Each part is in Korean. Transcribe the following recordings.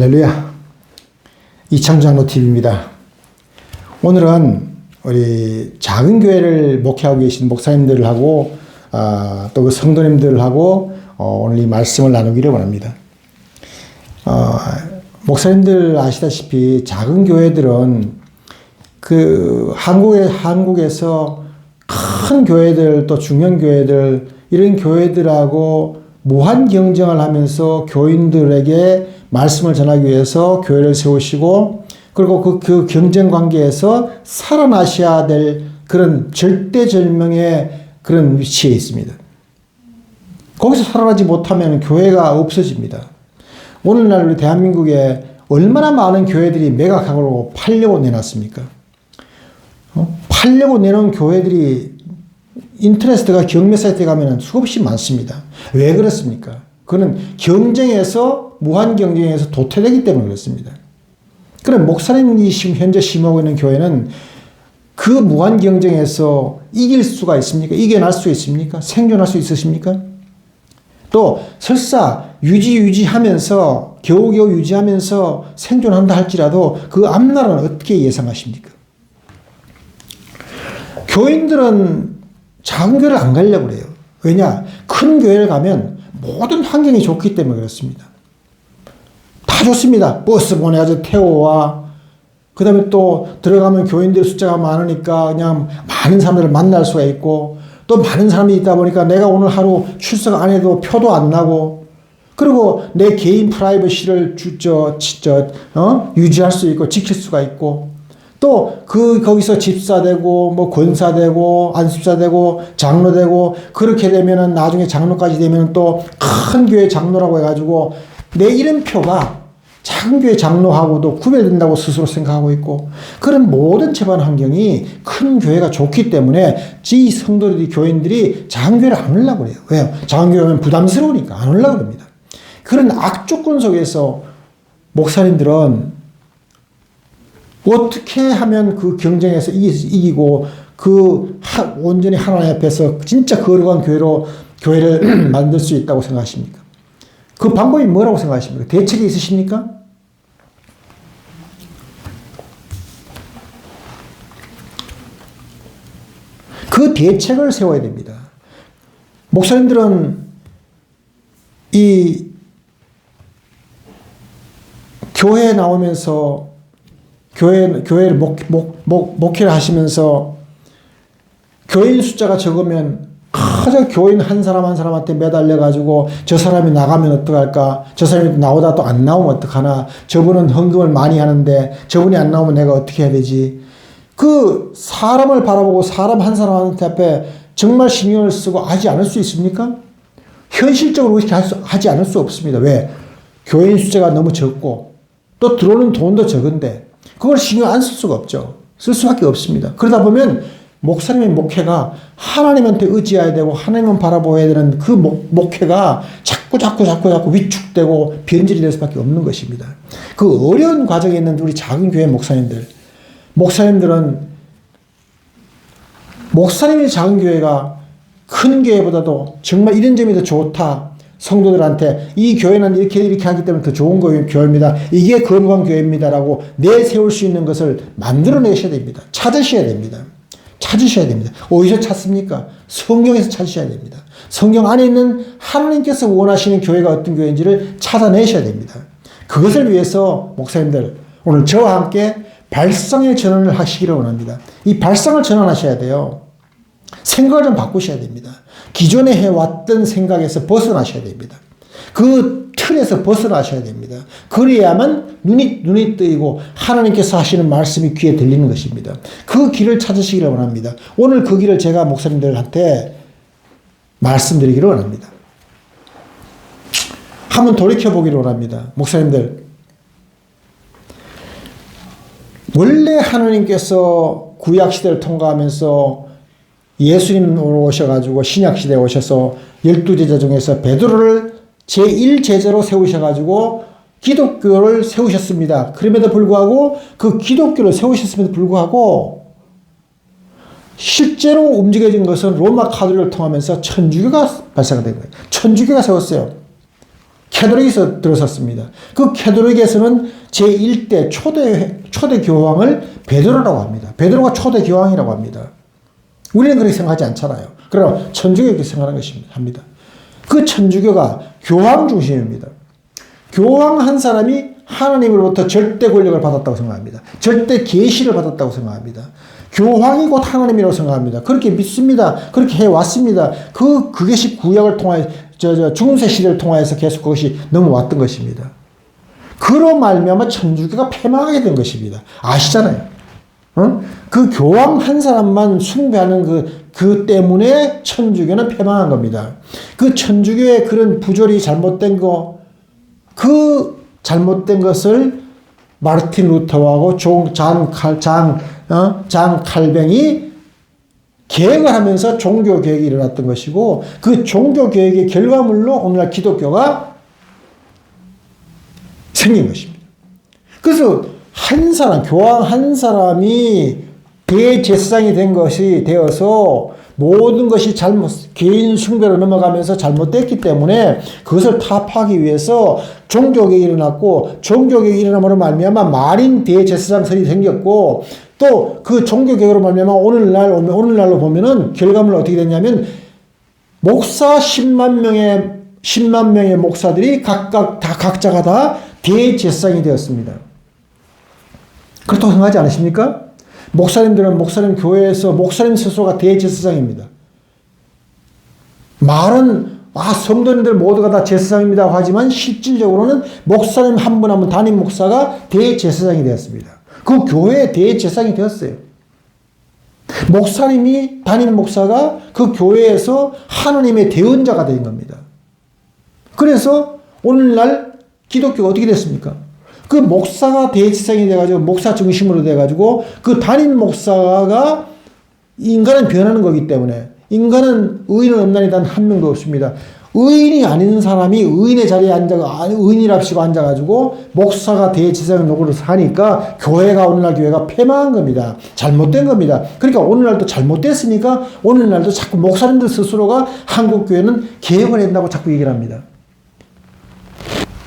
할렐루야. 이창장로TV입니다. 오늘은 우리 작은 교회를 목회하고 계신 목사님들하고 또 그 성도님들하고 오늘 이 말씀을 나누기를 원합니다. 목사님들 아시다시피 작은 교회들은 그 한국에서 큰 교회들 또 중형 교회들 이런 교회들하고 무한 경쟁을 하면서 교인들에게 말씀을 전하기 위해서 교회를 세우시고 그리고 그 경쟁 관계에서 살아나셔야 될 그런 절대절명의 그런 위치에 있습니다. 거기서 살아나지 못하면 교회가 없어집니다. 오늘날 우리 대한민국에 얼마나 많은 교회들이 매각하고 팔려고 내놨습니까? 팔려고 내놓은 교회들이 인터넷에 들어가 경매 사이트에 가면 수없이 많습니다. 왜 그렇습니까? 그는 경쟁에서 무한 경쟁에서 도태되기 때문에 그렇습니다. 그럼 목사님이 지금 현재 심하고 있는 교회는 그 무한 경쟁에서 이길 수가 있습니까? 이겨낼 수 있습니까? 생존할 수 있으십니까? 또 설사 유지하면서 겨우겨우 유지하면서 생존한다 할지라도 그 앞날은 어떻게 예상하십니까? 교인들은 작은 교회를 안 가려고 그래요. 왜냐? 큰 교회를 가면 모든 환경이 좋기 때문에 그렇습니다. 다 좋습니다. 버스 보내가지고 태워와 그 다음에 또 들어가면 교인들 숫자가 많으니까 그냥 많은 사람들을 만날 수가 있고 또 많은 사람이 있다 보니까 내가 오늘 하루 출석 안 해도 표도 안 나고 그리고 내 개인 프라이버시를 유지할 수 있고 지킬 수가 있고 또 거기서 집사되고 뭐 권사되고 안수사되고 장로되고 그렇게 되면은 나중에 장로까지 되면 또 큰 교회 장로라고 해가지고 내 이름표가 작은 교회 장로하고도 구별된다고 스스로 생각하고 있고 그런 모든 재반 환경이 큰 교회가 좋기 때문에 이 성도들이 교인들이 작은 교회를 안 오려고 그래요. 왜요? 작은 교회 오면 부담스러우니까 안 오려고 합니다. 그런 악조건 속에서 목사님들은 어떻게 하면 그 경쟁에서 이기고 온전히 하나님 앞에서 진짜 거룩한 교회를 만들 수 있다고 생각하십니까? 그 방법이 뭐라고 생각하십니까? 대책이 있으십니까? 그 대책을 세워야 됩니다. 목사님들은 이 교회에 나오면서 교회를 목회를 하시면서 교인 숫자가 적으면 그저 교인 한 사람 한 사람한테 매달려가지고 저 사람이 나가면 어떡할까? 저 사람이 나오다 또 안 나오면 어떡하나? 저분은 헌금을 많이 하는데 저분이 안 나오면 내가 어떻게 해야 되지? 그 사람을 바라보고 사람 한 사람한테 앞에 정말 신경을 쓰고 하지 않을 수 있습니까? 현실적으로 그렇게 하지 않을 수 없습니다. 왜? 교인 숫자가 너무 적고 또 들어오는 돈도 적은데 그걸 신경 안 쓸 수가 없죠. 쓸 수밖에 없습니다. 그러다 보면 목사님의 목회가 하나님한테 의지해야 되고 하나님만 바라보아야 되는 그 목회가 자꾸 위축되고 변질이 될 수밖에 없는 것입니다. 그 어려운 과정에 있는 우리 작은 교회 목사님들은 목사님이 작은 교회가 큰 교회보다도 정말 이런 점이 더 좋다. 성도들한테 이 교회는 이렇게 하기 때문에 더 좋은 교회입니다. 이게 거룩한 교회입니다라고 내세울 수 있는 것을 만들어내셔야 됩니다. 찾으셔야 됩니다. 어디서 찾습니까? 성경에서 찾으셔야 됩니다. 성경 안에 있는 하나님께서 원하시는 교회가 어떤 교회인지를 찾아내셔야 됩니다. 그것을 위해서 목사님들 오늘 저와 함께 발상의 전환을 하시기를 원합니다. 이 발상을 전환하셔야 돼요. 생각을 좀 바꾸셔야 됩니다. 기존에 해왔던 생각에서 벗어나셔야 됩니다. 그 틀에서 벗어나셔야 됩니다. 그래야만 눈이 뜨이고 하나님께서 하시는 말씀이 귀에 들리는 것입니다. 그 길을 찾으시기를 원합니다. 오늘 그 길을 제가 목사님들한테 말씀드리기를 원합니다. 한번 돌이켜보기를 원합니다. 목사님들, 원래 하나님께서 구약시대를 통과하면서 예수님으로 오셔가지고 신약시대에 오셔서 12제자 중에서 베드로를 제1제자로 세우셔가지고 기독교를 세우셨습니다. 그럼에도 불구하고 그 기독교를 세우셨음에도 불구하고 실제로 움직여진 것은 로마 카톨릭을 통하면서 천주교가 발사가 된 거예요. 천주교가 세웠어요. 캐톨릭에서 들어섰습니다. 그 캐톨릭에서는 제1대 초대 교황을 베드로라고 합니다. 베드로가 초대 교황이라고 합니다. 우리는 그렇게 생각하지 않잖아요. 그러나 천주교가 그렇게 생각하는 것입니다. 합니다. 그 천주교가 교황 중심입니다. 교황 한 사람이 하나님으로부터 절대 권력을 받았다고 생각합니다. 절대 계시를 받았다고 생각합니다. 교황이 곧 하나님이라고 생각합니다. 그렇게 믿습니다. 그렇게 해왔습니다. 그것이 구약을 통하여 중세 시대를 통하여서 계속 그것이 넘어왔던 것입니다. 그로 말미암아 천주교가 패망하게 된 것입니다. 아시잖아요. 그 교황 한 사람만 숭배하는 그 때문에 천주교는 패망한 겁니다. 그 천주교의 그런 부조리 잘못된 그 잘못된 것을 마르틴 루터하고 장 칼뱅이 개혁을 하면서 종교 개혁이 일어났던 것이고, 그 종교 개혁의 결과물로 오늘날 기독교가 생긴 것입니다. 그래서 교황 한 사람이 대제사장이 된 것이 되어서 모든 것이 개인 숭배로 넘어가면서 잘못됐기 때문에 그것을 타파하기 위해서 종교개혁이 일어났고, 종교개혁이 일어남으로 말미암아 말인 대제사장설이 생겼고, 또 그 종교개혁으로 말미암아 오늘날로 보면은 결과물은 어떻게 됐냐면 목사 10만 명의 목사들이 각자가 다 대제사장이 되었습니다. 그렇다고 생각하지 않으십니까? 목사님 교회에서 목사님 스스로가 대제사장입니다. 말은 성도님들 모두가 다 제사장입니다 하지만 실질적으로는 목사님 한 분 한 분 담임 목사가 대제사장이 되었습니다. 그 교회의 대제사장이 되었어요. 목사님이 담임 목사가 그 교회에서 하나님의 대언자가 된 겁니다. 그래서 오늘날 기독교가 어떻게 됐습니까? 그 목사가 대제사장이 돼가지고 목사 중심으로 돼가지고 그 담임 목사가 인간은 변하는 거기 때문에 인간은 의인은 없나니 단 한 명도 없습니다. 의인이 아닌 사람이 의인의 자리에 의인이랍시고 앉아가지고 목사가 대제사장 노릇을 하니까 오늘날 교회가 패망한 겁니다. 잘못된 겁니다. 그러니까 오늘날도 잘못됐으니까 오늘날도 자꾸 목사님들 스스로가 한국교회는 개혁을 한다고 자꾸 얘기를 합니다.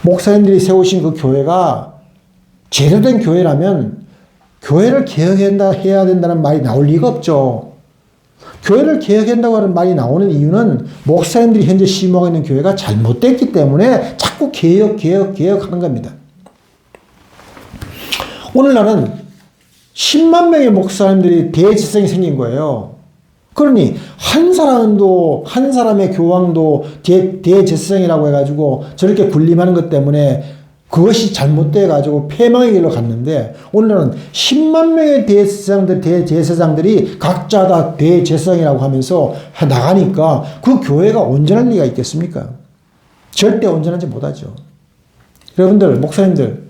목사님들이 세우신 그 교회가 제대로 된 교회라면 교회를 개혁해야 된다는 말이 나올 리가 없죠. 교회를 개혁한다고 하는 말이 나오는 이유는 목사님들이 현재 심호하고 있는 교회가 잘못됐기 때문에 자꾸 개혁하는 겁니다. 오늘날은 10만 명의 목사님들이 대제사장이 생긴 거예요. 그러니 한 사람의 교황도 대제사장이라고 해가지고 저렇게 군림하는 것 때문에 그것이 잘못돼가지고 패망의 길로 갔는데, 오늘은 10만 명의 대제사장들이 각자 다 대제사장이라고 하면서 나가니까 그 교회가 온전할 리가 있겠습니까? 절대 온전하지 못하죠. 여러분들, 목사님들,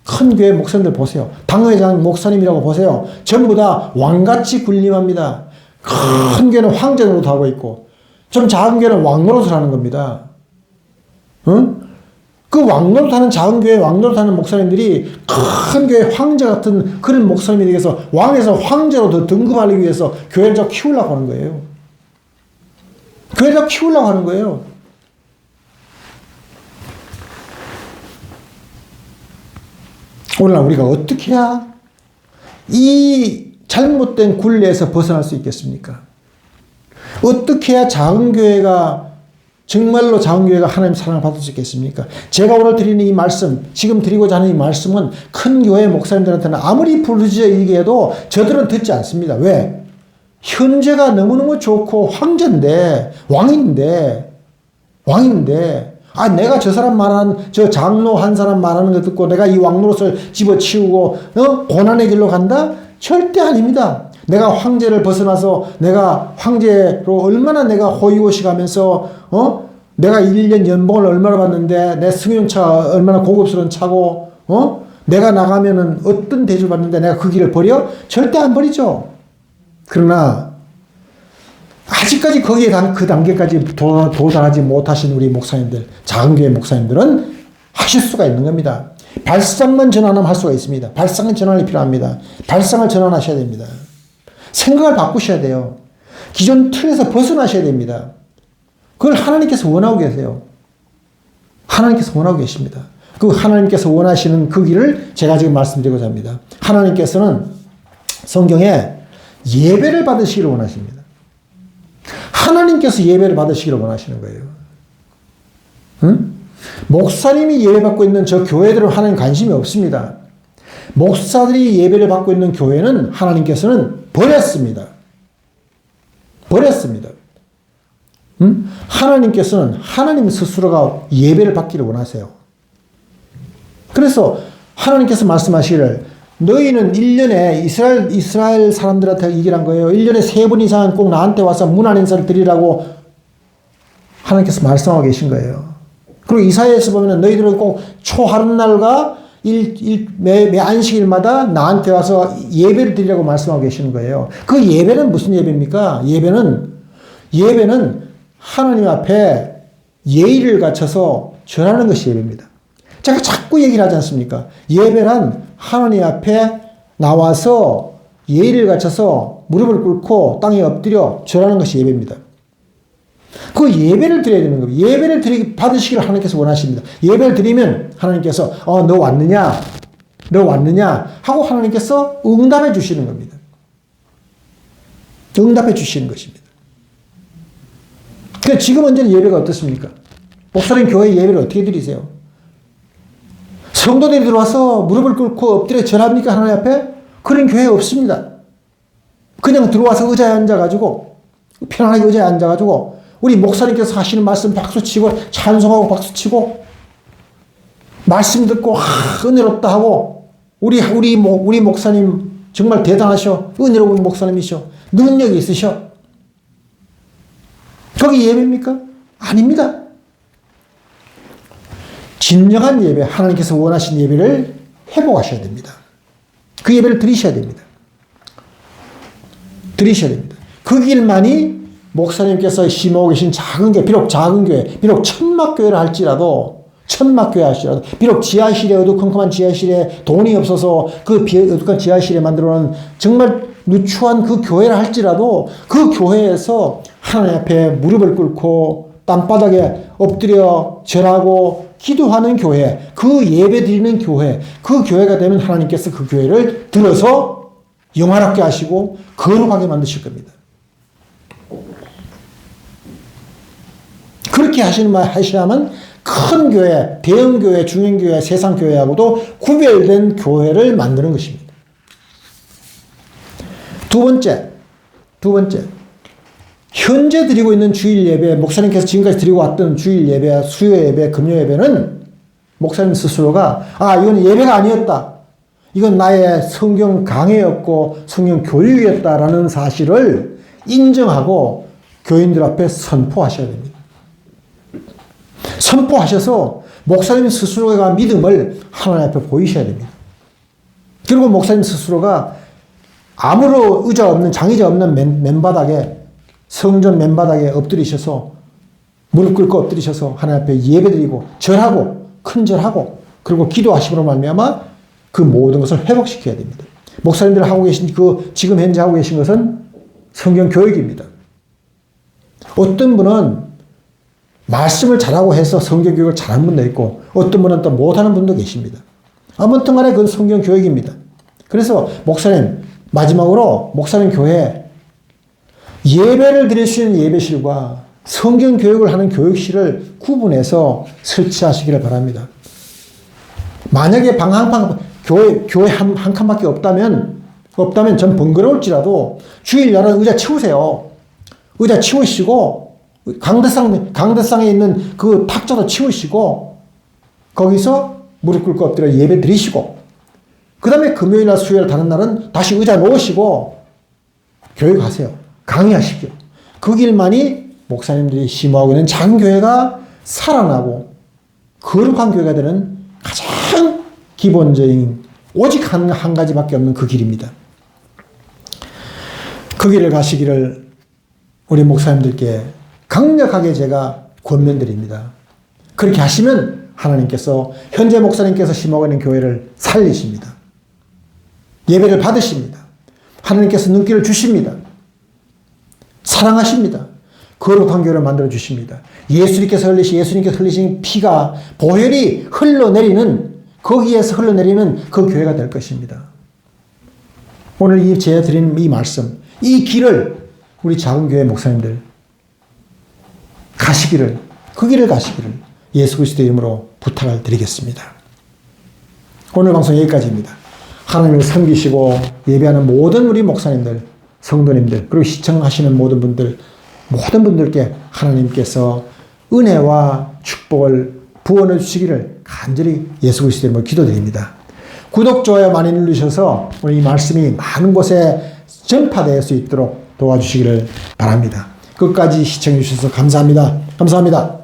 큰 교회 목사님들 보세요. 당회장 목사님이라고 보세요. 전부 다 왕같이 군림합니다. 큰 교회는 황제 노릇 하고 있고, 좀 작은 교회는 왕 노릇을 하는 겁니다. 응? 그 왕노릇하는 작은 교회 왕노릇하는 목사님들이 큰 교회 황제 같은 그런 목사님이 되어서 왕에서 황제로 더 등급하기 위해서 교회를 좀 키우려고 하는 거예요. 교회를 키우려고 하는 거예요. 오늘날 우리가 어떻게 해야 이 잘못된 굴레에서 벗어날 수 있겠습니까? 어떻게 해야 작은 교회가 정말로 작은교회가 하나님 사랑을 받을 수 있겠습니까? 제가 오늘 드리는 이 말씀, 지금 드리고자 하는 이 말씀은 큰 교회 목사님들한테는 아무리 부르짖어 얘기해도 저들은 듣지 않습니다. 왜? 현재가 너무너무 좋고 황제인데, 왕인데, 내가 저 사람 저 장로 한 사람 말하는 거 듣고 내가 이 왕노릇을 집어치우고, 고난의 길로 간다? 절대 아닙니다. 내가 황제를 벗어나서 내가 황제로 얼마나 내가 호의호식 하면서, 내가 1년 연봉을 얼마나 받는데, 내 승용차 얼마나 고급스러운 차고, 내가 나가면은 어떤 대접을 받는데 내가 그 길을 버려? 절대 안 버리죠. 그러나, 아직까지 그 단계까지 도달하지 못하신 우리 목사님들, 작은 교회 목사님들은 하실 수가 있는 겁니다. 발상만 전환하면 할 수가 있습니다. 발상은 전환이 필요합니다. 발상을 전환하셔야 됩니다. 생각을 바꾸셔야 돼요. 기존 틀에서 벗어나셔야 됩니다. 그걸 하나님께서 원하고 계세요. 하나님께서 원하고 계십니다. 그 하나님께서 원하시는 그 길을 제가 지금 말씀드리고자 합니다. 하나님께서는 성경에 예배를 받으시기를 원하십니다. 하나님께서 예배를 받으시기를 원하시는 거예요. 응? 목사님이 예배받고 있는 저 교회들은 하나님 관심이 없습니다. 목사들이 예배를 받고 있는 교회는 하나님께서는 버렸습니다. 버렸습니다. 응? 하나님께서는 하나님 스스로가 예배를 받기를 원하세요. 그래서 하나님께서 말씀하시기를 너희는 1년에 이스라엘 사람들한테 얘기를 한 거예요. 1년에 3번 이상은 꼭 나한테 와서 문안 인사를 드리라고 하나님께서 말씀하고 계신 거예요. 그리고 이사야에서 보면 너희들은 꼭 초하룻날과 매 안식일마다 나한테 와서 예배를 드리라고 말씀하고 계시는 거예요. 그 예배는 무슨 예배입니까? 예배는 하나님 앞에 예의를 갖춰서 절하는 것이 예배입니다. 제가 자꾸 얘기를 하지 않습니까? 예배란 하나님 앞에 나와서 예의를 갖춰서 무릎을 꿇고 땅에 엎드려 절하는 것이 예배입니다. 그 예배를 드려야 되는 겁니다. 예배를 받으시기를 하나님께서 원하십니다. 예배를 드리면 하나님께서 너 왔느냐? 너 왔느냐? 하고 하나님께서 응답해 주시는 겁니다. 응답해 주시는 것입니다. 그러니까 지금 현재는 예배가 어떻습니까? 목사님 교회 예배를 어떻게 드리세요? 성도들이 들어와서 무릎을 꿇고 엎드려 절합니까? 하나님 앞에? 그런 교회 없습니다. 그냥 들어와서 의자에 앉아가지고 편안하게 의자에 앉아가지고 우리 목사님께서 하시는 말씀 박수치고 찬송하고 박수치고 말씀 듣고 은혜롭다 하고 우리 목사님 정말 대단하셔. 은혜로운 목사님이셔. 능력이 있으셔. 거기 예배입니까? 아닙니다. 진정한 예배, 하나님께서 원하신 예배를 회복하셔야 됩니다. 그 예배를 드리셔야 됩니다. 드리셔야 됩니다. 그 길만이 목사님께서 심어오고 계신 작은 교회, 비록 작은 교회, 비록 천막교회를 할지라도, 비록 지하실에, 어두컴컴한 지하실에 돈이 없어서 그 어두컴컴한 지하실에 만들어 놓은 정말 누추한 그 교회를 할지라도 그 교회에서 하나님 앞에 무릎을 꿇고 땅바닥에 엎드려 절하고 기도하는 교회, 그 예배 드리는 교회, 그 교회가 되면 하나님께서 그 교회를 들어서 영화롭게 하시고 거룩하게 만드실 겁니다. 그렇게 하셔야만 큰 교회, 대형 교회, 중형 교회, 세상 교회하고도 구별된 교회를 만드는 것입니다. 두 번째. 현재 드리고 있는 주일 예배, 목사님께서 지금까지 드리고 왔던 주일 예배, 수요 예배, 금요 예배는 목사님 스스로가 이건 예배가 아니었다. 이건 나의 성경 강해였고 성경 교육이었다라는 사실을 인정하고 교인들 앞에 선포하셔야 됩니다. 선포하셔서 목사님 스스로가 믿음을 하나님 앞에 보이셔야 됩니다. 그리고 목사님 스스로가 아무런 의자 없는, 장의자 없는 맨바닥에, 성전 맨바닥에 엎드리셔서 무릎 꿇고 엎드리셔서 하나님 앞에 예배드리고 절하고 큰절하고 그리고 기도하심으로 말미암아 그 모든 것을 회복시켜야 됩니다. 목사님들 하고 계신 지금 현재 하고 계신 것은 성경 교육입니다. 어떤 분은 말씀을 잘하고 해서 성경 교육을 잘하는 분도 있고 어떤 분은 또 못하는 분도 계십니다. 아무튼 간에 그건 성경 교육입니다. 그래서 목사님, 마지막으로 목사님 교회 예배를 드릴 수 있는 예배실과 성경 교육을 하는 교육실을 구분해서 설치하시기를 바랍니다. 만약에 방 한 칸, 교회 한 칸밖에 없다면 좀 번거로울지라도 주일날은 의자 치우세요. 의자 치우시고 강대상에 있는 그 탁자도 치우시고 거기서 무릎 꿇고 엎드려 예배 드리시고 그 다음에 금요일날 수요일 다른 날은 다시 의자 놓으시고 교육하세요. 강의하십시오. 그 길만이 목사님들이 심어하고 있는 작은 교회가 살아나고 거룩한 교회가 되는 가장 기본적인 오직 한 가지밖에 없는 그 길입니다. 그 길을 가시기를 우리 목사님들께 강력하게 제가 권면드립니다. 그렇게 하시면 하나님께서 현재 목사님께서 심어가고 있는 교회를 살리십니다. 예배를 받으십니다. 하나님께서 눈길을 주십니다. 사랑하십니다. 거룩한 교회를 만들어 주십니다. 예수님께서 흘리신 피가 보혈이 흘러내리는 거기에서 흘러내리는 그 교회가 될 것입니다. 오늘 제가 드리는 이 말씀, 이 길을 우리 작은 교회 목사님들 가시기를, 그 길을 가시기를 예수 그리스도의 이름으로 부탁을 드리겠습니다. 오늘 방송 여기까지입니다. 하나님을 섬기시고 예배하는 모든 우리 목사님들, 성도님들, 그리고 시청하시는 모든 분들께 하나님께서 은혜와 축복을 부어내 주시기를 간절히 예수 그리스도의 이름으로 기도드립니다. 구독, 좋아요 많이 누르셔서 오늘 이 말씀이 많은 곳에 전파될 수 있도록 도와주시기를 바랍니다. 끝까지 시청해 주셔서 감사합니다. 감사합니다.